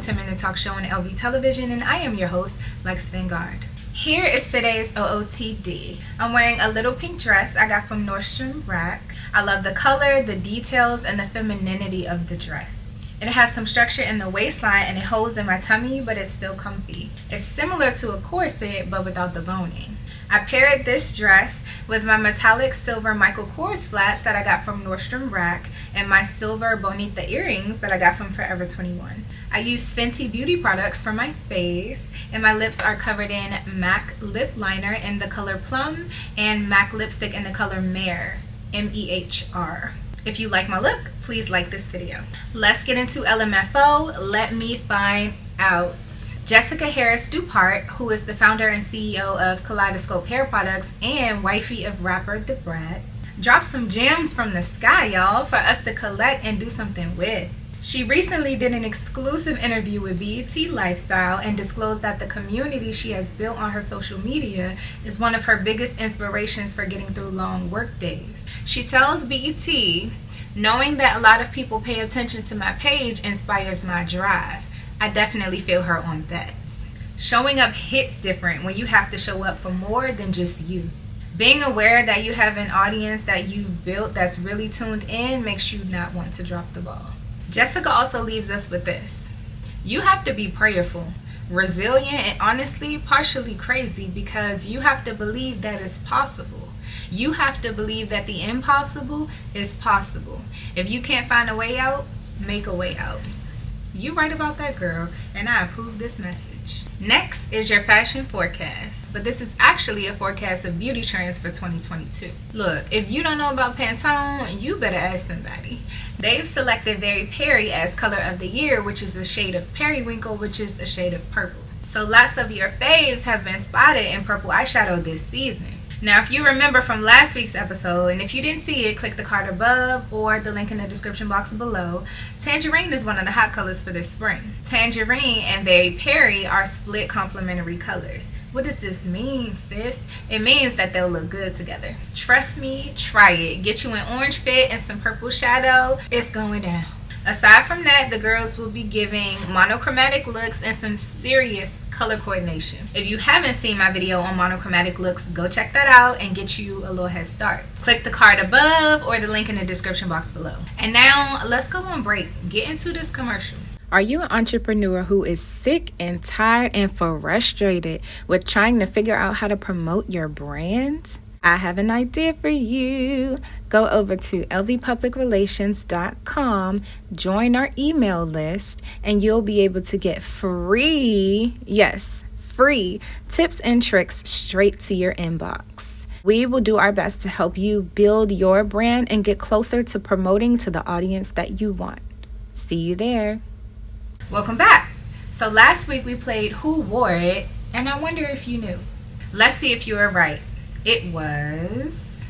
10-minute talk show on LV Television, and I am your host, Lex Vanguard. Here is today's OOTD. I'm wearing a little pink dress I got from Nordstrom Rack. I love the color, the details, and the femininity of the dress. It has some structure in the waistline and it holds in my tummy, but it's still comfy. It's similar to a corset, but without the boning. I paired this dress with my metallic silver Michael Kors flats that I got from Nordstrom Rack and my silver Bonita earrings that I got from Forever 21. I use Fenty Beauty products for my face, and my lips are covered in MAC lip liner in the color Plum and MAC lipstick in the color Mehr, M-E-H-R. If you like my look, please like this video. Let's get into LMFO. Let me find out. Jessica Harris Dupart, who is the founder and CEO of Kaleidoscope Hair Products and wifey of rapper Da Bratz, dropped some gems from the sky, y'all, for us to collect and do something with. She recently did an exclusive interview with BET Lifestyle and disclosed that the community she has built on her social media is one of her biggest inspirations for getting through long work days. She tells BET, "Knowing that a lot of people pay attention to my page inspires my drive. I definitely feel her on that. Showing up hits different when you have to show up for more than just you. Being aware that you have an audience that you've built that's really tuned in makes you not want to drop the ball." Jessica also leaves us with this. You have to be prayerful, resilient, and honestly partially crazy, because you have to believe that it's possible. You have to believe that the impossible is possible. If you can't find a way out, make a way out. You right about that, girl, and I approve this message. Next is your fashion forecast, but this is actually a forecast of beauty trends for 2022. Look, if you don't know about Pantone, you better ask somebody. They've selected Very Perry as color of the year, which is a shade of periwinkle, which is a shade of purple. So lots of your faves have been spotted in purple eyeshadow this season. Now, if you remember from last week's episode, and if you didn't see it, click the card above or the link in the description box below. Tangerine is one of the hot colors for this spring. Tangerine and Very Perry are split complementary colors. What does this mean, sis? It means that they'll look good together. Trust me, try it. Get you an orange fit and some purple shadow. It's going down. Aside from that, the girls will be giving monochromatic looks and some serious color coordination. If you haven't seen my video on monochromatic looks, go check that out and get you a little head start. Click the card above or the link in the description box below. And now let's go on break. Get into this commercial. Are you an entrepreneur who is sick and tired and frustrated with trying to figure out how to promote your brand? I have an idea for you. Go over to lvpublicrelations.com, join our email list, and you'll be able to get free, yes, free tips and tricks straight to your inbox. We will do our best to help you build your brand and get closer to promoting to the audience that you want. See you there. Welcome back. So last week we played Who Wore It, and I wonder if you knew. Let's see if you were right. It was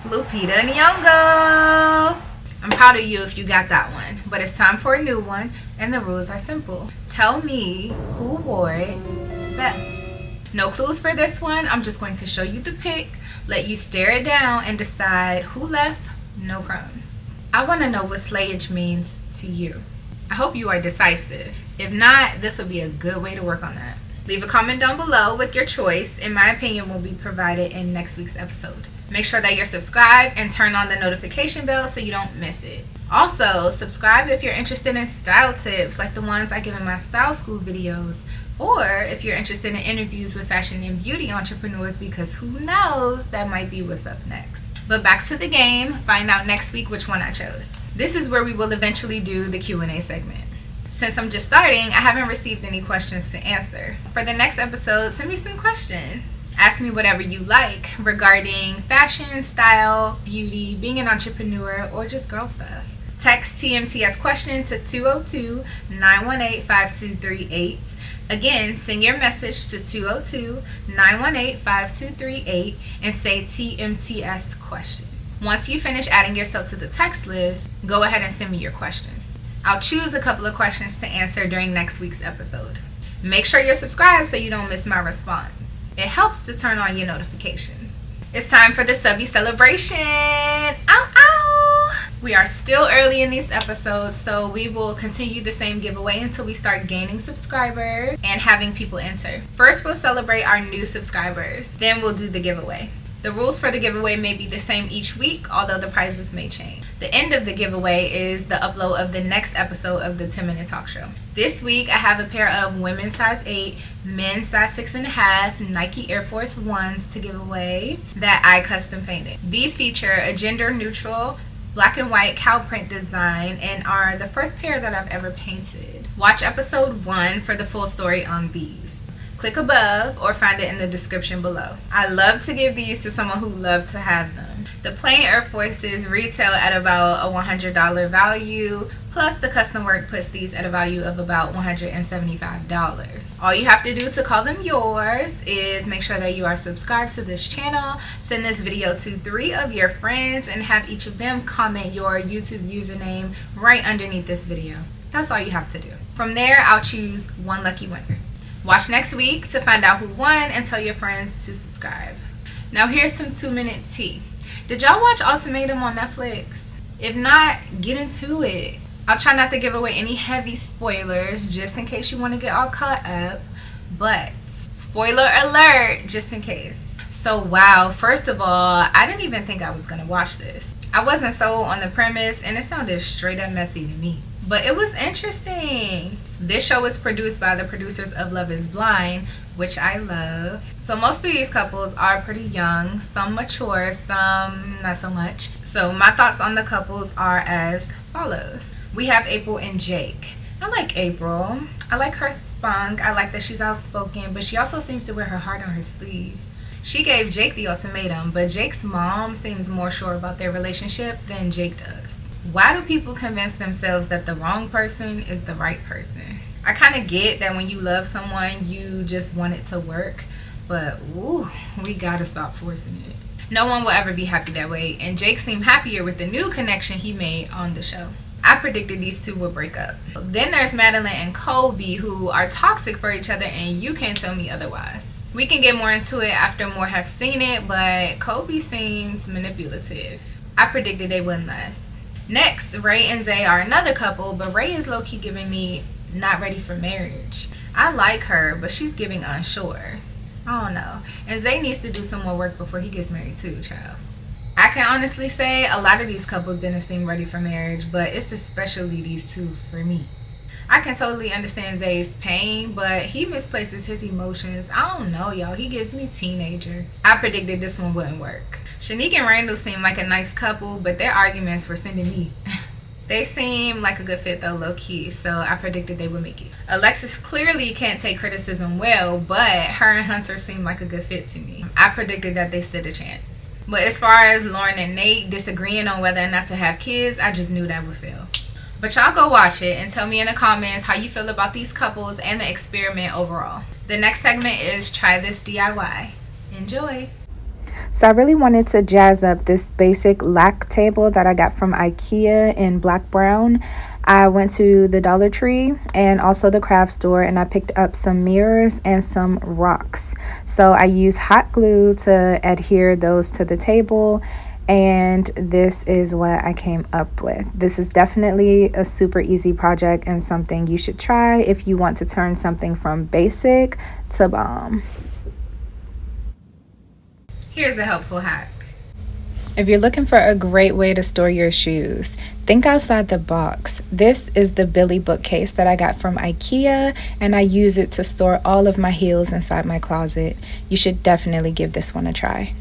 Lupita Nyong'o. I'm proud of you if you got that one, but it's time for a new one, and the rules are simple. Tell me who wore it best. No clues for this one. I'm just going to show you the pic, let you stare it down, and decide who left no crumbs. I want to know what slayage means to you. I hope you are decisive. If not, this will be a good way to work on that. Leave a comment down below with your choice, and my opinion will be provided in next week's episode. Make sure that you're subscribed and turn on the notification bell so you don't miss it. Also, subscribe if you're interested in style tips like the ones I give in my style school videos, or if you're interested in interviews with fashion and beauty entrepreneurs, because who knows, that might be what's up next. But back to the game, find out next week which one I chose. This is where we will eventually do the Q&A segment. Since I'm just starting, I haven't received any questions to answer. For the next episode, send me some questions. Ask me whatever you like regarding fashion, style, beauty, being an entrepreneur, or just girl stuff. Text TMTS question to 202-918-5238. Again, send your message to 202-918-5238 and say TMTS question. Once you finish adding yourself to the text list, go ahead and send me your question. I'll choose a couple of questions to answer during next week's episode. Make sure you're subscribed so you don't miss my response. It helps to turn on your notifications. It's time for the Subbie Celebration. Ow, ow! We are still early in these episodes, so we will continue the same giveaway until we start gaining subscribers and having people enter. First, we'll celebrate our new subscribers. Then we'll do the giveaway. The rules for the giveaway may be the same each week, although the prizes may change. The end of the giveaway is the upload of the next episode of the 10-Minute Talk Show. This week, I have a pair of women's size 8, men's size 6.5 Nike Air Force Ones to give away that I custom painted. These feature a gender-neutral black and white cow print design and are the first pair that I've ever painted. Watch episode 1 for the full story on these. Click above or find it in the description below. I love to give these to someone who loves to have them. The plain Air Forces retail at about a $100 value, plus the custom work puts these at a value of about $175. All you have to do to call them yours is make sure that you are subscribed to this channel, send this video to 3 of your friends, and have each of them comment your YouTube username right underneath this video. That's all you have to do. From there, I'll choose one lucky winner. Watch next week to find out who won and tell your friends to subscribe. Now here's some 2-minute tea. Did y'all watch Ultimatum on Netflix? If not, get into it. I'll try not to give away any heavy spoilers just in case you want to get all caught up. But spoiler alert, just in case. So wow, first of all, I didn't even think I was going to watch this. I wasn't sold on the premise and it sounded straight up messy to me. But it was interesting. This show was produced by the producers of Love is Blind, which I love. So most of these couples are pretty young, some mature, some not so much. So my thoughts on the couples are as follows. We have April and Jake. I like April. I like her spunk. I like that she's outspoken, but she also seems to wear her heart on her sleeve. She gave Jake the ultimatum, but Jake's mom seems more sure about their relationship than Jake does. Why do people convince themselves that the wrong person is the right person? I kind of get that when you love someone, you just want it to work. But, ooh, we gotta stop forcing it. No one will ever be happy that way. And Jake seemed happier with the new connection he made on the show. I predicted these two would break up. Then there's Madeline and Colby, who are toxic for each other, and you can't tell me otherwise. We can get more into it after more have seen it, but Colby seems manipulative. I predicted they wouldn't last. Next, Ray and Zay are another couple, but Ray is low-key giving me not ready for marriage. I like her, but she's giving unsure. I don't know. And Zay needs to do some more work before he gets married too, child. I can honestly say a lot of these couples didn't seem ready for marriage, but it's especially these two for me. I can totally understand Zay's pain, but he misplaces his emotions. I don't know, y'all. He gives me teenager. I predicted this one wouldn't work. Shanique and Randall seem like a nice couple, but their arguments were sending me. They seem like a good fit though, low-key, so I predicted they would make it. Alexis clearly can't take criticism well, but her and Hunter seem like a good fit to me. I predicted that they stood a chance. But as far as Lauren and Nate disagreeing on whether or not to have kids, I just knew that would fail. But y'all go watch it and tell me in the comments how you feel about these couples and the experiment overall. The next segment is Try This DIY. Enjoy! So I really wanted to jazz up this basic lac table that I got from IKEA in black brown. I went to the Dollar Tree and also the craft store, and I picked up some mirrors and some rocks. So I used hot glue to adhere those to the table, and this is what I came up with. This is definitely a super easy project and something you should try if you want to turn something from basic to bomb. Here's a helpful hack. If you're looking for a great way to store your shoes, think outside the box. This is the Billy bookcase that I got from IKEA, and I use it to store all of my heels inside my closet. You should definitely give this one a try.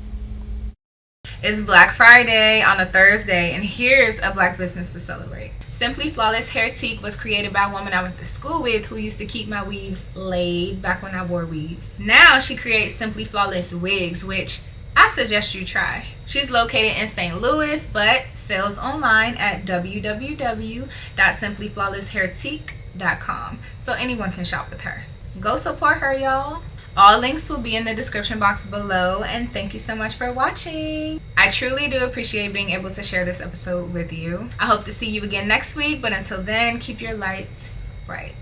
It's Black Friday on a Thursday, and here's a black business to celebrate. Simply Flawless Hair Teak was created by a woman I went to school with who used to keep my weaves laid back when I wore weaves. Now she creates Simply Flawless wigs, which I suggest you try. She's located in St. Louis, but sells online at www.simplyflawlesshairteak.com, so anyone can shop with her. Go support her, y'all. All links will be in the description box below, and thank you so much for watching. I truly do appreciate being able to share this episode with you. I hope to see you again next week, but until then, keep your lights bright.